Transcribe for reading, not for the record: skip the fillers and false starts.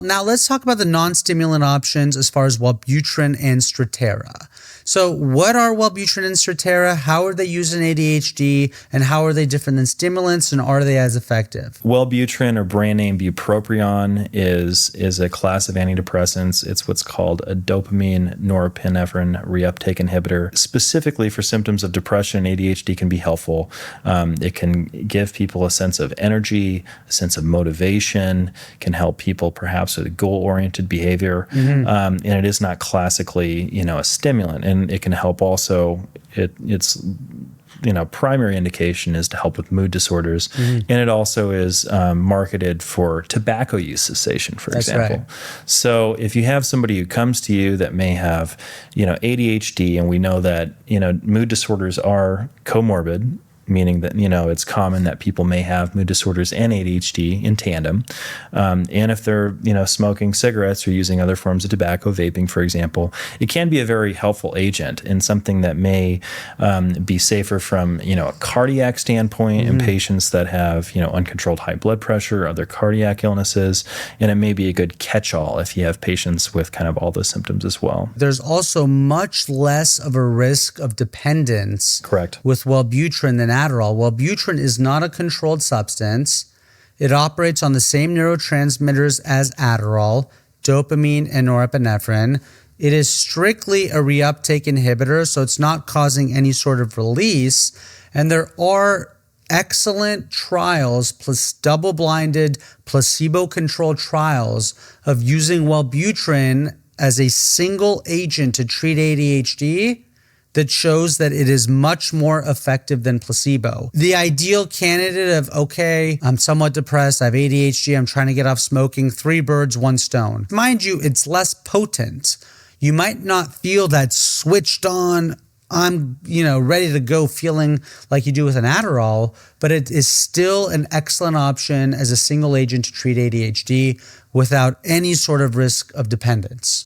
Now let's talk about the non-stimulant options as far as Wellbutrin and Strattera. So what are Wellbutrin and Strattera? How are they used in ADHD? And how are they different than stimulants? And are they as effective? Wellbutrin, or brand name Bupropion, is a class of antidepressants. It's what's called a dopamine norepinephrine reuptake inhibitor. Specifically for symptoms of depression, ADHD can be helpful. It can give people a sense of energy, a sense of motivation, can help people perhaps with goal-oriented behavior. And it is not classically, a stimulant. And it can help also, its primary indication is to help with mood disorders. And it also is marketed for tobacco use cessation, for example. Right. So if you have somebody who comes to you that may have, ADHD, and we know that, mood disorders are comorbid, meaning that, it's common that people may have mood disorders and ADHD in tandem. And if they're, smoking cigarettes or using other forms of tobacco, vaping, for example, it can be a very helpful agent and something that may be safer from, a cardiac standpoint in patients that have, uncontrolled high blood pressure, other cardiac illnesses. And it may be a good catch-all if you have patients with kind of all those symptoms as well. There's also much less of a risk of dependence with Wellbutrin than Adderall. Wellbutrin is not a controlled substance. It operates on the same neurotransmitters as Adderall, dopamine and norepinephrine. It is strictly a reuptake inhibitor, so it's not causing any sort of release. And there are excellent trials, plus double-blinded, placebo-controlled trials of using Wellbutrin as a single agent to treat ADHD that shows that it is much more effective than placebo. The ideal candidate of, okay, I'm somewhat depressed, I have ADHD, I'm trying to get off smoking, 3 birds, 1 stone. Mind you, it's less potent. You might not feel that switched on, I'm, ready to go feeling like you do with an Adderall, but it is still an excellent option as a single agent to treat ADHD without any sort of risk of dependence.